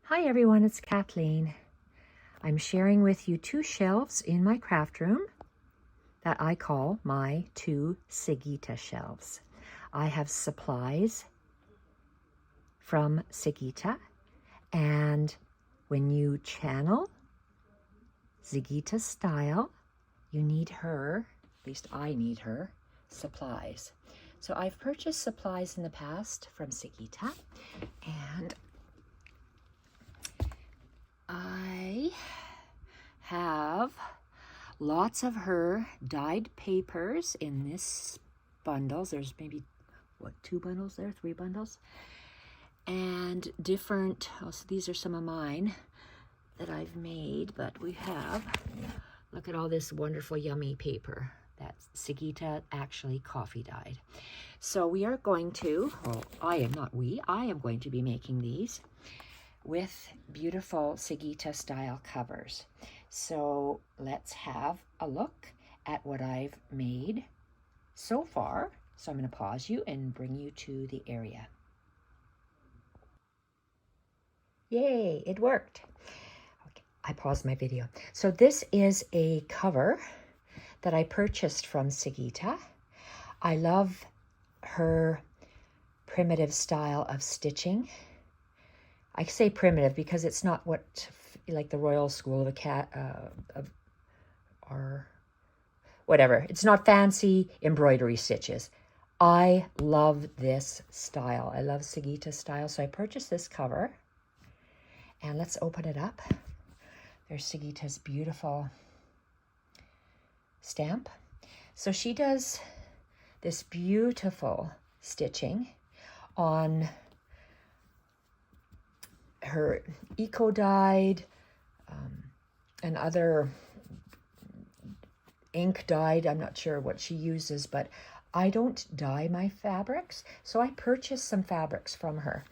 Hi everyone, it's Kathleen. I'm sharing with you two shelves in my craft room that I call my two Sigita shelves. I have supplies from Sigita, and when you channel Sigita style, you need her, at least I need her, supplies. So I've purchased supplies in the past from Sigita, and I have lots of her dyed papers in this bundles. There's maybe, two bundles there? 3 bundles? And different, so these are some of mine that I've made, but we have, look at all this wonderful, yummy paper. That's Sigita actually coffee dyed. So we are going to, I am going to be making these with beautiful Sigita style covers. So let's have a look at what I've made so far. So I'm going to pause you and bring you to the area. Yay, it worked. Okay, I paused my video. So this is a cover that I purchased from Sigita. I love her primitive style of stitching. I say primitive because it's not what, like the Royal School of a Cat, or whatever. It's not fancy embroidery stitches. I love this style. I love Sigita style. So I purchased this cover, and let's open it up. There's Sigita's beautiful stamp. So she does this beautiful stitching on her eco-dyed and other ink dyed. I'm not sure what she uses, but I don't dye my fabrics. So I purchased some fabrics from her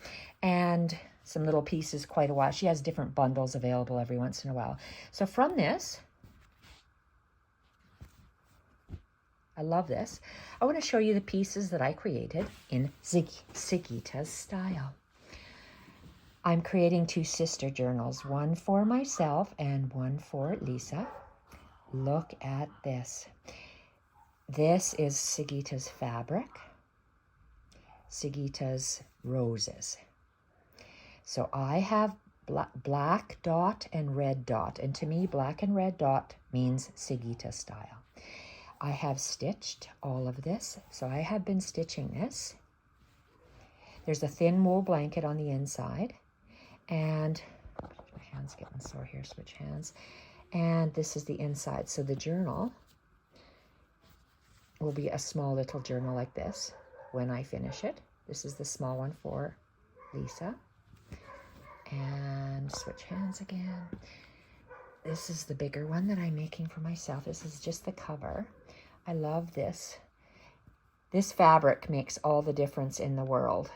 and some little pieces quite a while. She has different bundles available every once in a while. So from this, I love this. I want to show you the pieces that I created in Sigita's style. I'm creating 2 sister journals, one for myself and one for Lisa. Look at this. This is Sigita's fabric, Sigita's roses. So I have black dot and red dot, and to me, black and red dot means Sigita style. I have stitched all of this, so I have been stitching this. There's a thin wool blanket on the inside. And my hand's getting sore here, switch hands. And this is the inside. So the journal will be a small little journal like this when I finish it. This is the small one for Lisa. And switch hands again. This is the bigger one that I'm making for myself. This is just the cover. I love this. This fabric makes all the difference in the world.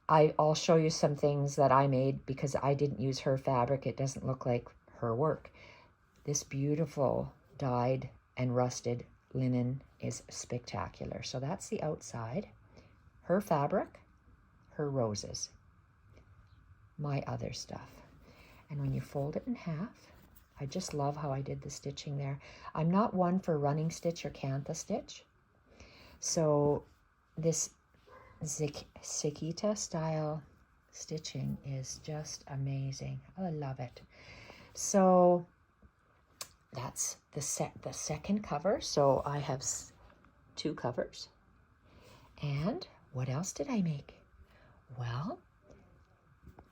I'll show you some things that I made because I didn't use her fabric. It doesn't look like her work. This beautiful dyed and rusted linen is spectacular. So that's the outside. Her fabric, her roses, my other stuff. And when you fold it in half, I just love how I did the stitching there. I'm not one for running stitch or cantha stitch. So this Sigita style stitching is just amazing. I love it. So that's the second cover. So I have 2 covers. And what else did I make? Well,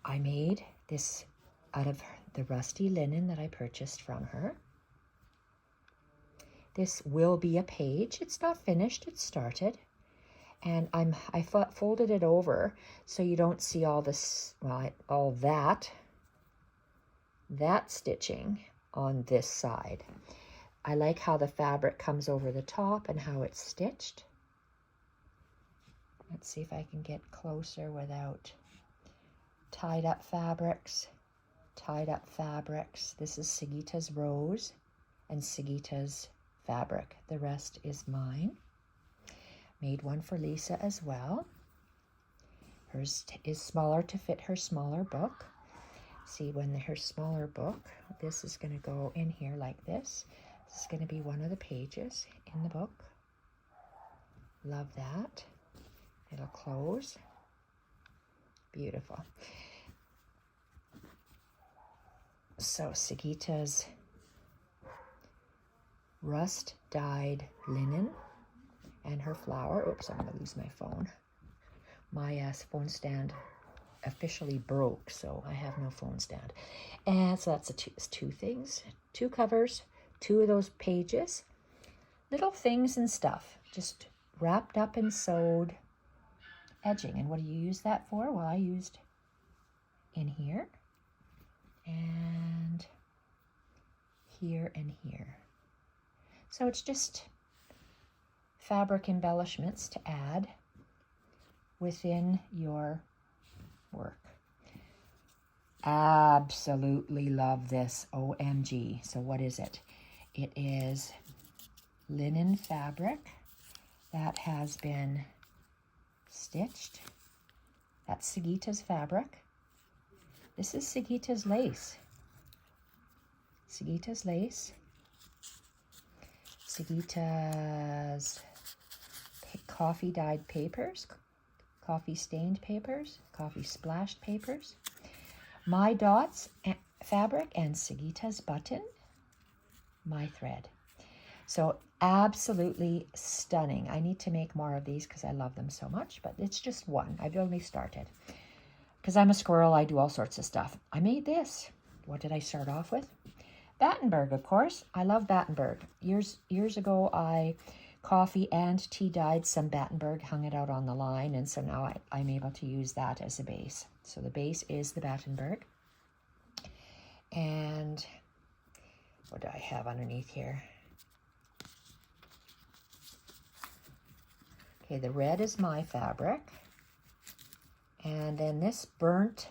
I made this out of the rusty linen that I purchased from her. This will be a page. It's not finished, it's started. And I folded it over so you don't see all this, all that stitching on this side. I like how the fabric comes over the top and how it's stitched. Let's see if I can get closer without tied up fabrics. This is Sigita's rose and Sigita's fabric. The rest is mine. Made one for Lisa as well. Hers is smaller to fit her smaller book. See, when her smaller book, this is going to go in here like this. This is going to be one of the pages in the book. Love that. It'll close. Beautiful. So Sigita's rust dyed linen and her flower. Oops, I'm going to lose my phone. My phone stand officially broke, so I have no phone stand. And so that's two things, 2 covers, 2 of those pages, little things and stuff, just wrapped up and sewed edging. And what do you use that for? Well, I used in here and here and here. So it's just fabric embellishments to add within your work. Absolutely love this. OMG. So what is it? It is linen fabric that has been stitched. That's Sigita's fabric. This is Sigita's lace. Sigita's lace. Sigita's coffee dyed papers, coffee stained papers, coffee splashed papers, my dots fabric, and Sigita's button, my thread. So absolutely stunning. I need to make more of these because I love them so much, but it's just one. I've only started. Because I'm a squirrel, I do all sorts of stuff. I made this. What did I start off with? Battenberg, of course. I love Battenberg. Years ago, I coffee and tea dyed some Battenberg, hung it out on the line, and so now I'm able to use that as a base. So the base is the Battenberg. And what do I have underneath here? Okay, the red is my fabric. And then this burnt,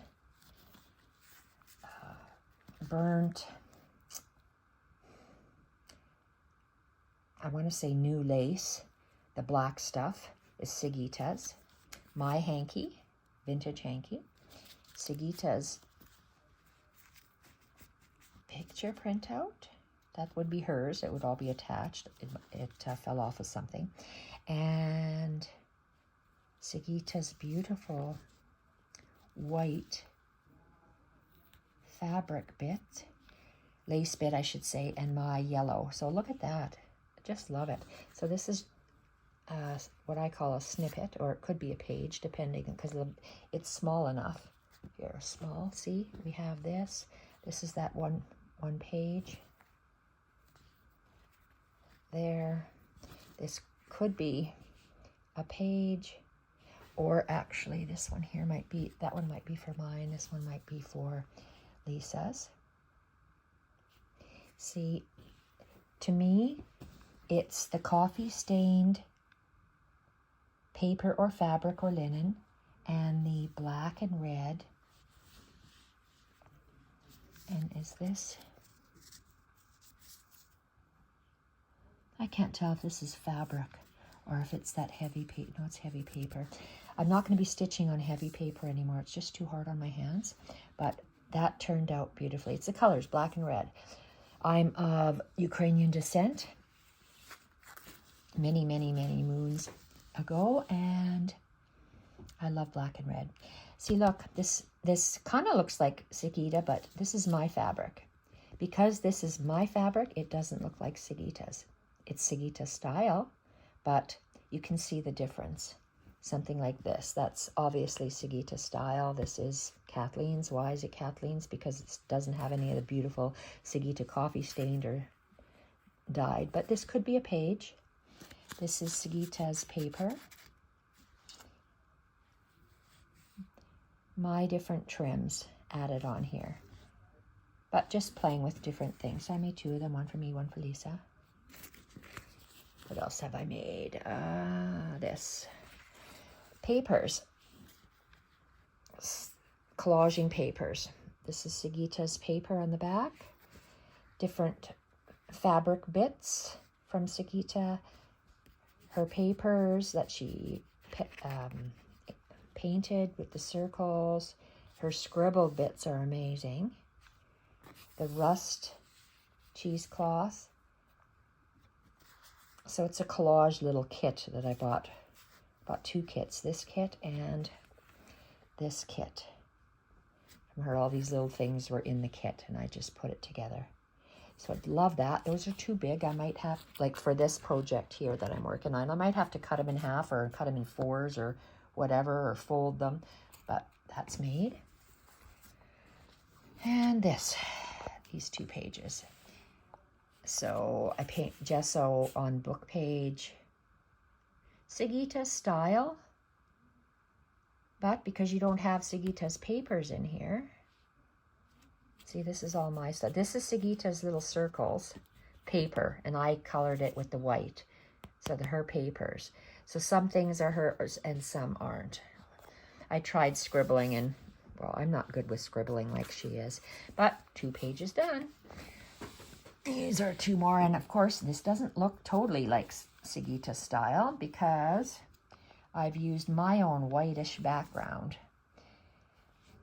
I want to say new lace, the black stuff, is Sigita's. My hanky, vintage hanky. Sigita's picture printout, that would be hers. It would all be attached. It fell off of something. And Sigita's beautiful white fabric bit, lace bit I should say, and my yellow. So look at that. Just love it. So this is what I call a snippet, or it could be a page depending, because it's small enough. Here, small, see, we have this. This is that one page. There. This could be a page, or actually this one here might be, that one might be for mine, this one might be for Lisa's. See, to me, it's the coffee stained paper or fabric or linen and the black and red. And is this, I can't tell if this is fabric or if it's that heavy paper. No, it's heavy paper. I'm not going to be stitching on heavy paper anymore. It's just too hard on my hands. But that turned out beautifully. It's the colors, black and red. I'm of Ukrainian descent. Many, many, many moons ago. And I love black and red. See, look, this kind of looks like Sigita, but this is my fabric. Because this is my fabric, it doesn't look like Sigita's. It's Sigita style, but you can see the difference. Something like this, that's obviously Sigita style. This is Kathleen's. Why is it Kathleen's? Because it doesn't have any of the beautiful Sigita coffee stained or dyed. But this could be a page. This is Sigita's paper. My different trims added on here. But just playing with different things. I made 2 of them, one for me, one for Lisa. What else have I made? This. Papers. Collaging papers. This is Sigita's paper on the back. Different fabric bits from Sigita. Her papers that she painted with the circles. Her scribbled bits are amazing. The rust cheesecloth. So it's a collage little kit that I bought. Bought 2 kits, this kit and this kit. From her, all these little things were in the kit, and I just put it together. So I'd love that. Those are too big. I might have, like for this project here that I'm working on, I might have to cut them in half or cut them in 4s or whatever, or fold them. But that's made. And these 2 pages. So I paint gesso on book page. Sigita style. But because you don't have Sigita's papers in here, see, this is all my stuff. This is Sigita's little circles paper, and I colored it with the white. So they're her papers. So some things are hers and some aren't. I tried scribbling, and, well, I'm not good with scribbling like she is. But 2 pages done. These are 2 more, and of course, this doesn't look totally like Sigita style because I've used my own whitish background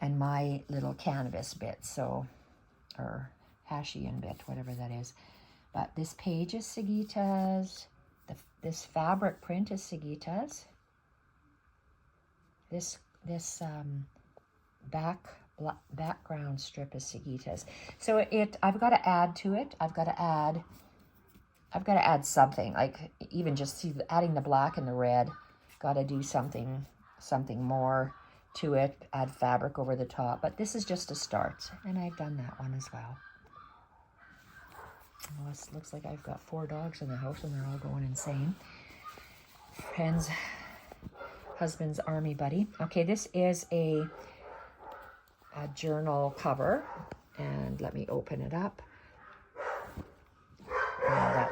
and my little canvas bit, so, or Hachian bit, whatever that is. But this page is Sigita's. This fabric print is Sigita's. This background strip is Sigita's. So I've got to add to it. I've got to add something, like even just adding the black and the red. Got to do something more to it, add fabric over the top. But this is just a start, and I've done that one as well. Well, it looks like I've got 4 dogs in the house, and they're all going insane. Friend's husband's army buddy. Okay, this is a journal cover, and let me open it up. That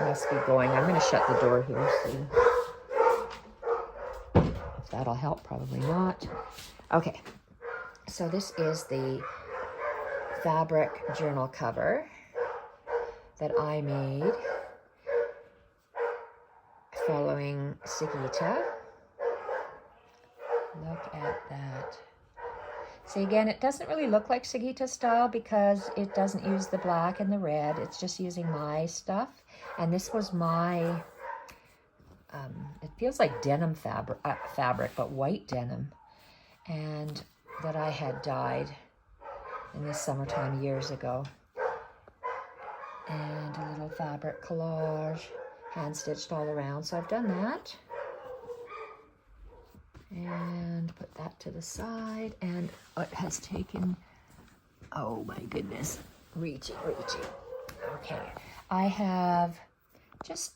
must be going. I'm going to shut the door here, see if that'll help. Probably not. Okay, so this is the fabric journal cover that I made following Sigita. Look at that. See, again, it doesn't really look like Sigita style because it doesn't use the black and the red. It's just using my stuff. And this was my, it feels like denim fabric, but white denim. And that I had dyed in the summertime years ago. And a little fabric collage, hand stitched all around. So I've done that. And put that to the side, and it has taken, oh my goodness, reaching. Okay, I have just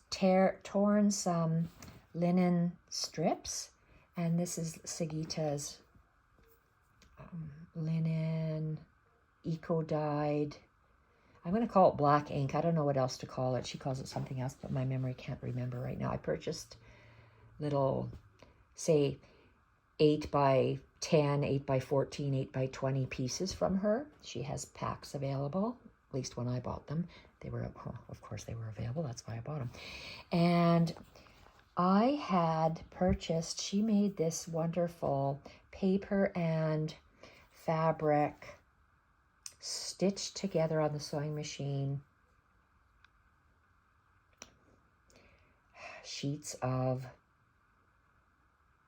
torn some linen strips, and this is Sigita's linen eco-dyed. I'm going to call it black ink. I don't know what else to call it. She calls it something else, but my memory can't remember right now. I purchased little, say, 8 by 10, 8 by 14, 8 by 20 pieces from her. She has packs available, at least when I bought them. They were, of course they were available, that's why I bought them. And I had purchased, she made this wonderful paper and fabric stitched together on the sewing machine sheets of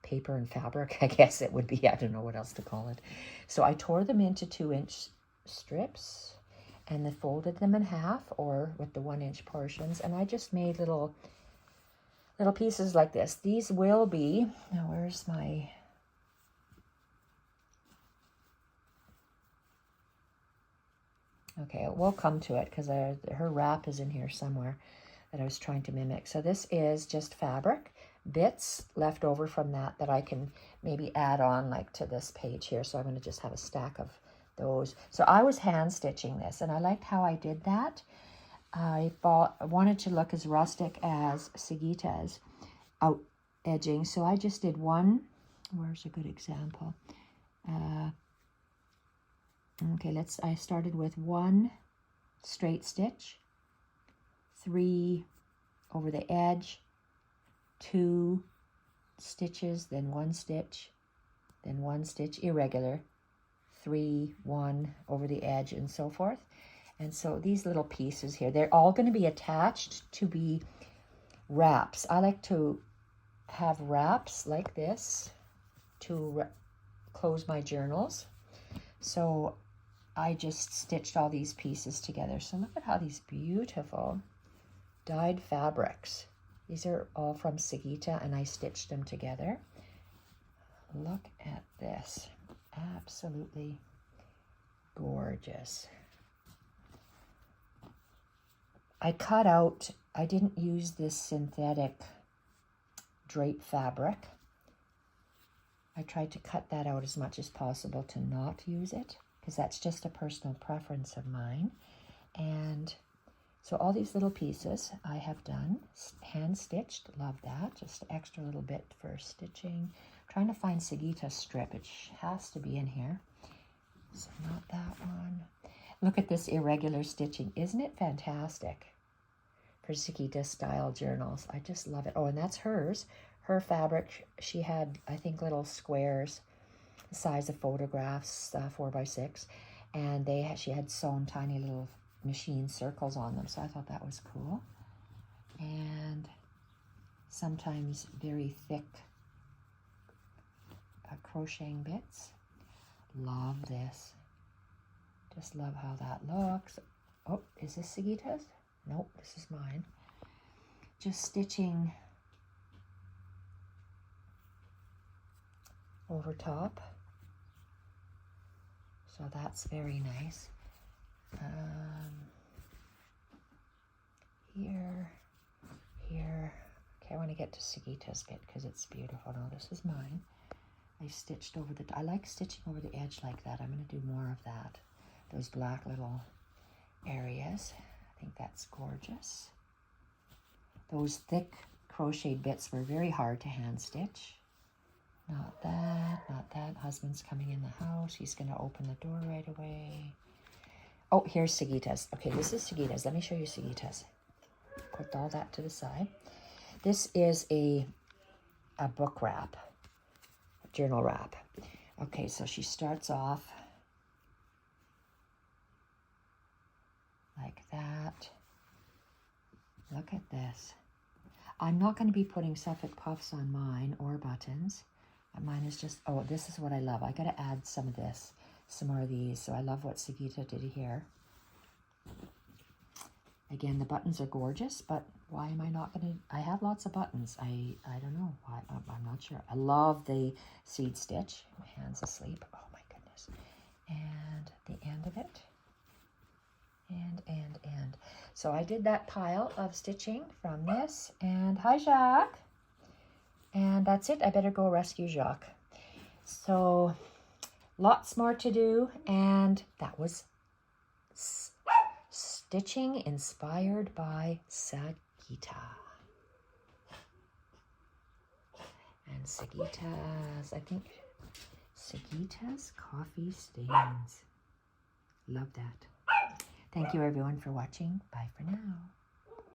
paper and fabric, I guess it would be. I don't know what else to call it. So I tore them into 2-inch strips and then folded them in half, or with the 1-inch portions, and I just made little pieces like this. These will be, now where's my, okay, we'll come to it because her wrap is in here somewhere that I was trying to mimic. So this is just fabric, bits left over from that I can maybe add on like to this page here. So I'm going to just have a stack of those. So I was hand stitching this, and I liked how I did that. I wanted to look as rustic as Sigita's out edging. So I just did one, where's a good example? Okay, I started with 1 straight stitch, 3 over the edge, 2 stitches, then 1 stitch, then 1 stitch irregular, 3, 1 over the edge, and so forth. And so these little pieces here, they're all going to be attached to be wraps. I like to have wraps like this to close my journals. So I just stitched all these pieces together. So look at how these beautiful dyed fabrics. These are all from Sigita, and I stitched them together. Look at this. Absolutely gorgeous. I cut out, I didn't use this synthetic drape fabric. I tried to cut that out as much as possible to not use it, because that's just a personal preference of mine. And so all these little pieces I have done, hand stitched, love that, just extra little bit for stitching. I'm trying to find Sigita strip, it has to be in here. So not that one. Look at this irregular stitching, isn't it fantastic? For Sigita style journals, I just love it. Oh, and that's hers. Her fabric, she had, I think, little squares, the size of photographs, 4x6, and she had sewn tiny little machine circles on them, so I thought that was cool. And sometimes very thick crocheting bits. Love this. Just love how that looks. Oh, is this Sigita's? Nope, this is mine. Just stitching over top. So that's very nice. Here. Okay, I want to get to Sigita's bit because it's beautiful. No, this is mine. I stitched over I like stitching over the edge like that. I'm going to do more of that. Those black little areas. I think that's gorgeous. Those thick crocheted bits were very hard to hand stitch. Not that, not that. Husband's coming in the house. He's going to open the door right away. Oh, here's Sigita's. Okay, this is Sigita's. Let me show you Sigita's. Put all that to the side. This is a book wrap, a journal wrap. Okay, so she starts off like that. Look at this. I'm not going to be putting Suffolk puffs on mine or buttons. Mine is just, oh, this is what I love. I got to add some of this, some more of these. So I love what Sigita did here. Again, the buttons are gorgeous, but why am I not going to, I have lots of buttons. I don't know why, I'm not sure. I love the seed stitch. My hand's asleep. Oh my goodness. And the end of it. And. So I did that pile of stitching from this. And hi, Jacques. And that's it. I better go rescue Jacques. So lots more to do. And that was stitching inspired by Sigita. And Sigita's, I think, Sigita's Coffee Stains. Love that. Thank you everyone for watching. Bye for now.